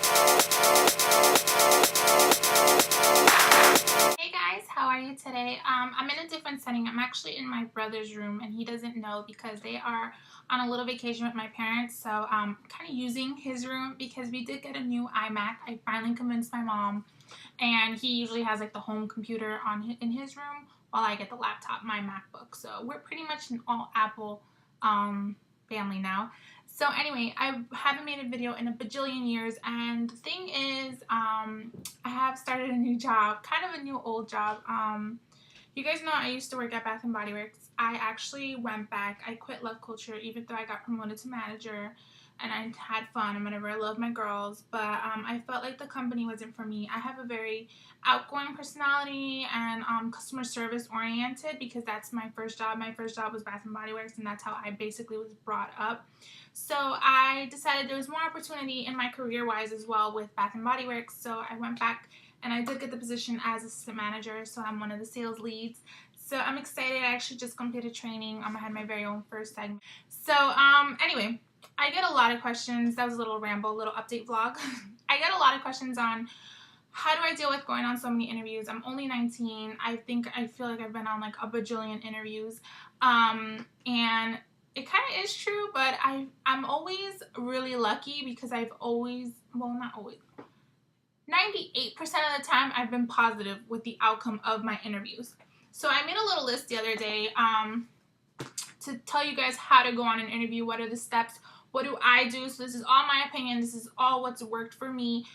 Hey guys, how are you today? I'm in a different setting. I'm actually in my brother's room and he doesn't know because they are on a little vacation with my parents. So I'm kind of using his room because we did get a new iMac. I finally convinced my mom, and he usually has like the home computer in his room while I get the laptop, my MacBook. So we're pretty much an all Apple family now. So anyway, I haven't made a video in a bajillion years, and the thing is, I have started a new job, kind of a new old job. You guys know I used to work at Bath and Body Works. I actually went back. I quit Love Culture even though I got promoted to manager, and I had fun and whatever. I love my girls, but I felt like the company wasn't for me. I have a very outgoing personality and customer service oriented because that's my first job. My first job was Bath and Body Works, and that's how I basically was brought up. So I decided there was more opportunity in my career wise as well with Bath and Body Works. So I went back and I did get the position as assistant manager. So I'm one of the sales leads. So I'm excited. I actually just completed training. I had my very own first segment. So anyway, I get a lot of questions. That was a little ramble, little update vlog. I get a lot of questions on how do I deal with going on so many interviews. I'm only 19. I feel like I've been on like a bajillion interviews. And it kind of is true, but I'm always really lucky because I've always, well, not always, 98% of the time I've been positive with the outcome of my interviews. So I made a little list the other day to tell you guys how to go on an interview, what are the steps, what do I do. So this is all my opinion, this is all what's worked for me.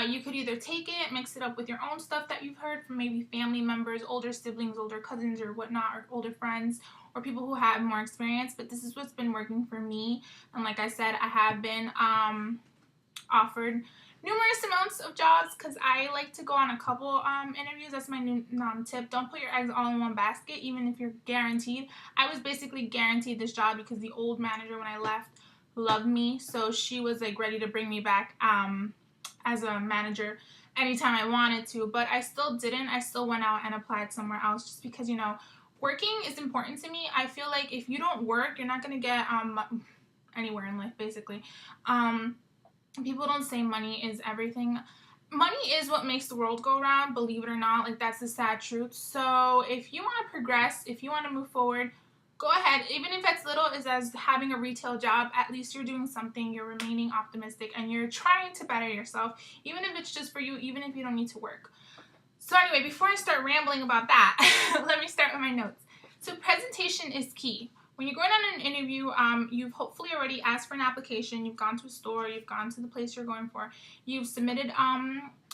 You could either take it, mix it up with your own stuff that you've heard from maybe family members, older siblings, older cousins or whatnot, or older friends, or people who have more experience, but this is what's been working for me. And like I said, I have been offered numerous amounts of jobs because I like to go on a couple interviews. That's my new tip. Don't put your eggs all in one basket, even if you're guaranteed. I was basically guaranteed this job because the old manager when I left loved me, so she was like ready to bring me back as a manager anytime I wanted to, but I still didn't. I still went out and applied somewhere else just because, you know, working is important to me. I feel like if you don't work, you're not going to get anywhere in life, basically. People don't say money is everything. Money is what makes the world go round, believe it or not. Like, that's the sad truth. So if you want to progress, if you want to move forward, go ahead. Even if it's little as having a retail job, at least you're doing something, you're remaining optimistic, and you're trying to better yourself, even if it's just for you, even if you don't need to work. So anyway, before I start rambling about that, let me start with my notes. So presentation is key. When you're going on an interview, you've hopefully already asked for an application, you've gone to a store, you've gone to the place you're going for, you've submitted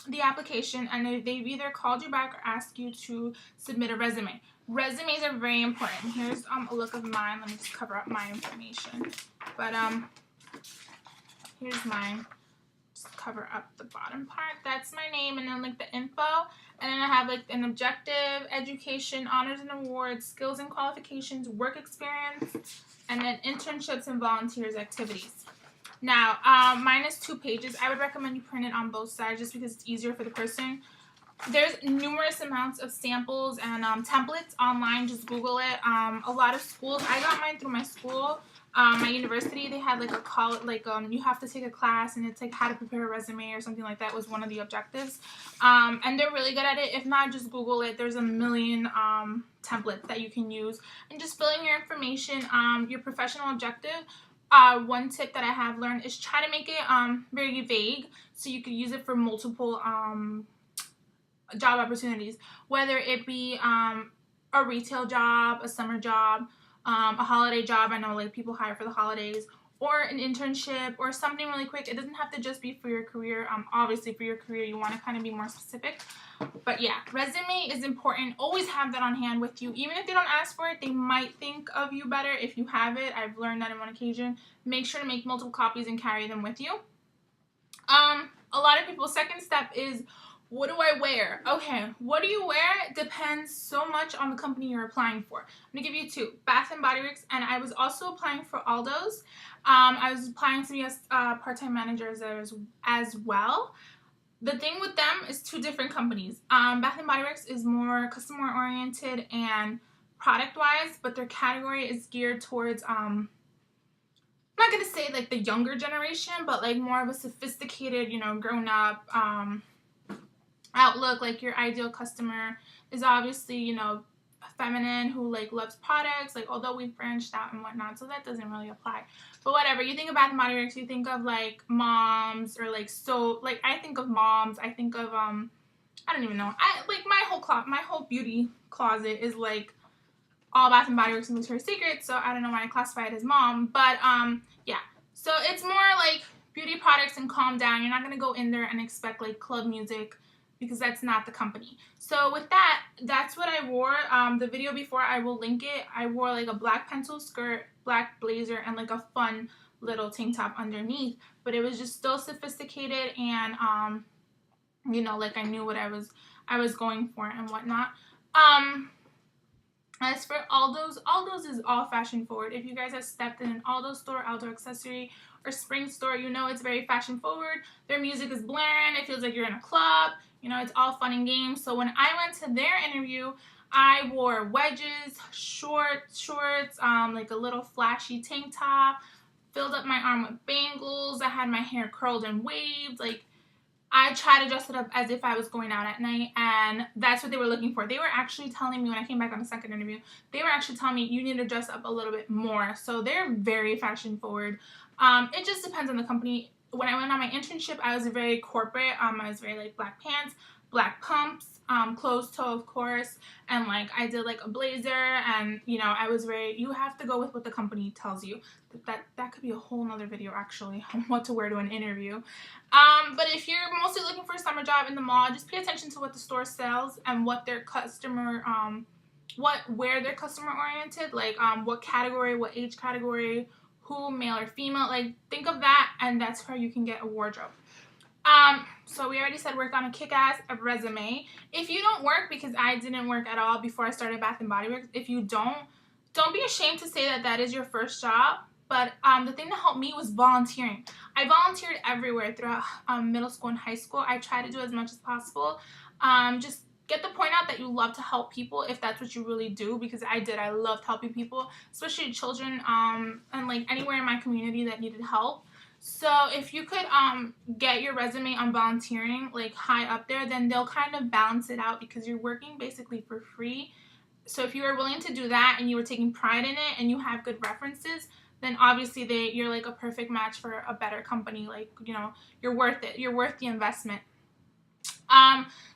the application, and they've either called you back or asked you to submit a resume. Resumes are very important. Here's a look of mine. Let me just cover up my information. But here's mine. Just cover up the bottom part. That's my name, and then like the info. And then I have like an objective, education, honors and awards, skills and qualifications, work experience, and then internships and volunteers activities. Now, mine is 2 pages. I would recommend you print it on both sides just because it's easier for the person. There's numerous amounts of samples and templates online. Just Google it. A lot of schools, I got mine through my school. My university, they had like a college, like you have to take a class and it's like how to prepare a resume or something like that was one of the objectives. And they're really good at it. If not, just Google it. There's a million templates that you can use. And just fill in your information, your professional objective. One tip that I have learned is try to make it very vague so you could use it for multiple job opportunities, whether it be a retail job, a summer job, a holiday job. I know like people hire for the holidays, or an internship, or something really quick. It doesn't have to just be for your career. Obviously for your career you want to kind of be more specific, but yeah, resume is important. Always have that on hand with you. Even if they don't ask for it, they might think of you better if you have it. I've learned that on one occasion. Make sure to make multiple copies and carry them with you. A lot of people's second step is, what do I wear? Okay, what do you wear depends so much on the company you're applying for. I'm going to give you 2, Bath and Body Works, and I was also applying for Aldo's. I was applying to be a part-time manager as well. The thing with them is 2 different companies. Bath and Body Works is more customer-oriented and product-wise, but their category is geared towards not not going to say like the younger generation, but like more of a sophisticated, you know, grown up outlook. Like your ideal customer is obviously, you know, feminine who like loves products, like although we've branched out and whatnot, so that doesn't really apply. But whatever, you think of Bath and Body Works, you think of like moms, or like, so like I think of moms, I think of I don't even know, I like my whole beauty closet is like all Bath and Body Works and Victoria's Secret, so I don't know why I classify it as mom. But yeah, so it's more like beauty products and calm down. You're not gonna go in there and expect like club music, because that's not the company. So with that, that's what I wore. The video before, I will link it. I wore like a black pencil skirt, black blazer, and like a fun little tank top underneath. But it was just still sophisticated, and you know, like I knew what I was going for and whatnot. As for Aldo's is all fashion forward. If you guys have stepped in an Aldo store, outdoor accessory, or spring store, you know it's very fashion forward. Their music is blaring. It feels like you're in a club. You know, it's all fun and games. So when I went to their interview, I wore wedges, shorts, like a little flashy tank top, filled up my arm with bangles. I had my hair curled and waved. Like, I tried to dress it up as if I was going out at night, and that's what they were looking for. They were actually telling me when I came back on the second interview, they were actually telling me you need to dress up a little bit more. So they're very fashion forward. It just depends on the company. When I went on my internship, I was very corporate. I was very like black pants, black pumps, closed toe, of course, and like I did like a blazer, and you know, I was very, you have to go with what the company tells you. That could be a whole nother video actually on what to wear to an interview. But if you're mostly looking for a summer job in the mall, just pay attention to what the store sells and what their customer, where they're customer oriented, like what category, what age category, who, male or female, like think of that, and that's where you can get a wardrobe. So we already said work on a kick-ass resume. If you don't work, because I didn't work at all before I started Bath and Body Works, if you don't be ashamed to say that that is your first job. But the thing that helped me was volunteering. I volunteered everywhere throughout middle school and high school. I tried to do as much as possible. Just get the point out that you love to help people if that's what you really do, because I did. I loved helping people, especially children, and like anywhere in my community that needed help. So if you could get your resume on volunteering like high up there, then they'll kind of balance it out, because you're working basically for free. So if you were willing to do that and you were taking pride in it and you have good references, then obviously you're like a perfect match for a better company. Like, you know, you're worth it. You're worth the investment.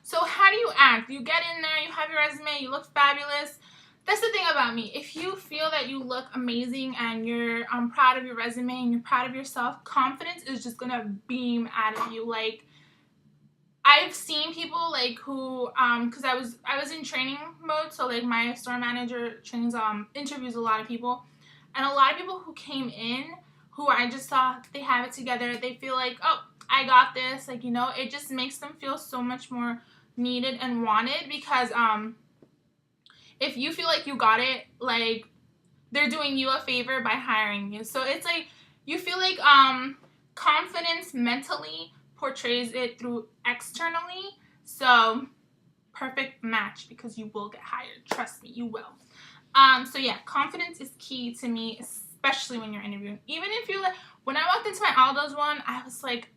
So how do you act? You get in there, you have your resume, you look fabulous. That's the thing about me. If you feel that you look amazing and you're proud of your resume and you're proud of yourself, confidence is just gonna beam out of you. Like, I've seen people like who, because I was in training mode, so like my store manager trains, interviews a lot of people, and a lot of people who came in who I just saw they have it together, they feel like, oh, I got this, like, you know, it just makes them feel so much more needed and wanted, because if you feel like you got it, like, they're doing you a favor by hiring you. So it's like, you feel like confidence mentally portrays it through externally. So perfect match, because you will get hired. Trust me, you will. So yeah, confidence is key to me, especially when you're interviewing. Even if you like, when I walked into my Aldo's one, I was like,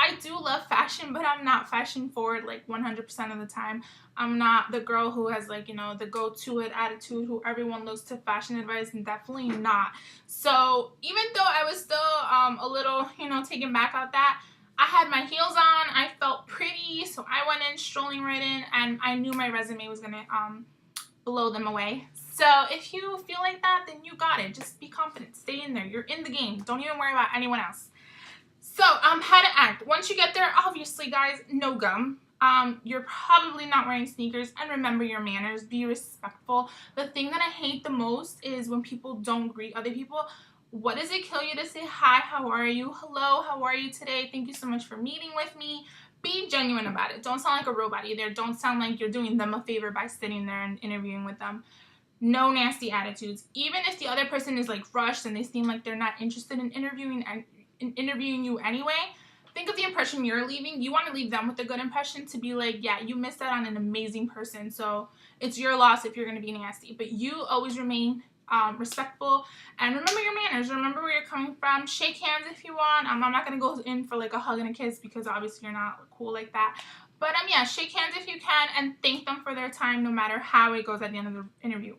I do love fashion, but I'm not fashion forward like 100% of the time. I'm not the girl who has like, you know, the go-to-it attitude, who everyone looks to fashion advice, and definitely not. So even though I was still a little, you know, taken back at that, I had my heels on, I felt pretty, so I went in strolling right in, and I knew my resume was gonna blow them away. So if you feel like that, then you got it. Just be confident, stay in there, you're in the game, don't even worry about anyone else. So how to act. Once you get there, obviously guys, no gum. You're probably not wearing sneakers, and remember your manners, be respectful. The thing that I hate the most is when people don't greet other people. What does it kill you to say hi, how are you, hello, how are you today, thank you so much for meeting with me? Be genuine about it. Don't sound like a robot either. Don't sound like you're doing them a favor by sitting there and interviewing with them. No nasty attitudes. Even if the other person is like rushed and they seem like they're not interested in interviewing you anyway, think of the impression you're leaving. You want to leave them with a good impression, to be like, yeah, you missed out on an amazing person, so it's your loss if you're going to be nasty. But you always remain respectful, and remember your manners. Remember where you're coming from. Shake hands if you want. I'm not gonna go in for like a hug and a kiss because obviously you're not cool like that. But yeah, shake hands if you can and thank them for their time no matter how it goes at the end of the interview.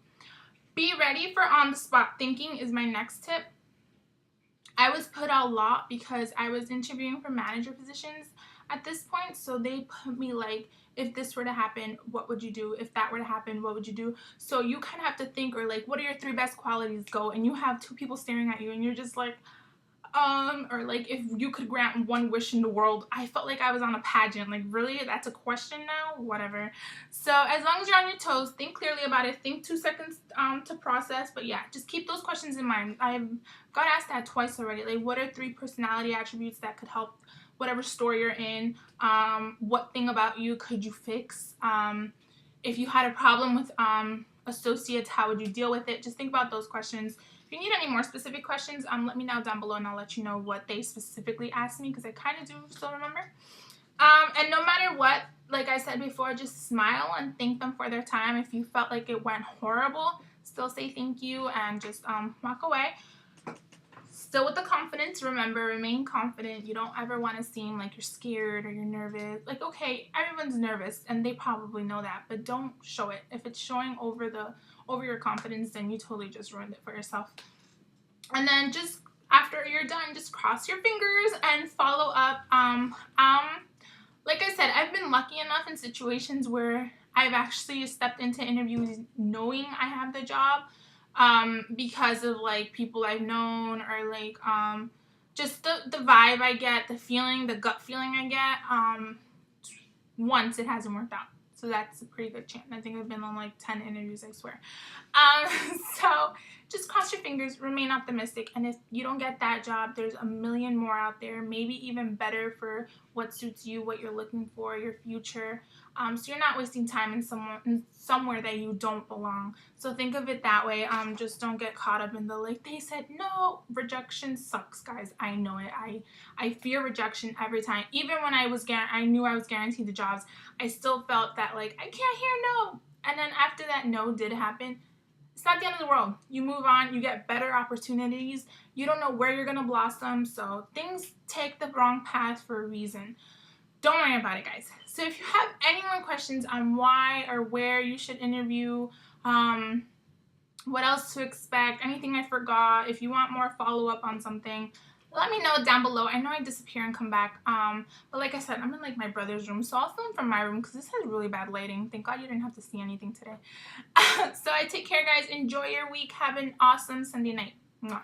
Be ready for on-the-spot thinking is my next tip. I was put out a lot because I was interviewing for manager positions at this point, so they put me like, if this were to happen, what would you do? If that were to happen, what would you do? So you kind of have to think, or like, what are your 3 best qualities? Go, and you have 2 people staring at you and you're just like, or like, if you could grant 1 wish in the world. I felt like I was on a pageant. Like, really? That's a question now? Whatever. So as long as you're on your toes, think clearly about it. Think 2 seconds to process. But yeah, just keep those questions in mind. I've got asked that twice already. Like, what are 3 personality attributes that could help whatever store you're in? What thing about you could you fix? If you had a problem with associates, how would you deal with it? Just think about those questions. If you need any more specific questions, let me know down below and I'll let you know what they specifically asked me because I kind of do still remember. And no matter what, like I said before, just smile and thank them for their time. If you felt like it went horrible, still say thank you and just walk away. Still with the confidence, remember, remain confident. You don't ever want to seem like you're scared or you're nervous. Like, okay, everyone's nervous and they probably know that, but don't show it. If it's showing over your confidence, then you totally just ruined it for yourself. And then just after you're done, just cross your fingers and follow up. Like I said, I've been lucky enough in situations where I've actually stepped into interviews knowing I have the job. Because of like people I've known or like just the vibe I get, the feeling, the gut feeling I get. Once it hasn't worked out, so that's a pretty good chance. I think I've been on like 10 interviews, I swear. So just cross your fingers, remain optimistic, and if you don't get that job, there's a million more out there, maybe even better for what suits you, what you're looking for, your future. So you're not wasting time in somewhere that you don't belong. So think of it that way. Just don't get caught up in the like they said no. Rejection sucks, guys. I know it. I fear rejection every time. Even when I knew I was guaranteed the jobs, I still felt that like I can't hear no. And then after that no did happen, it's not the end of the world. You move on, you get better opportunities. You don't know where you're gonna blossom, so things take the wrong path for a reason. Don't worry about it, guys. So if you have any more questions on why or where you should interview, what else to expect, anything I forgot, if you want more follow-up on something, let me know down below. I know I disappear and come back, but like I said, I'm in like my brother's room, so I'll film from my room because this has really bad lighting. Thank God you didn't have to see anything today. So I take care, guys. Enjoy your week. Have an awesome Sunday night. Mwah.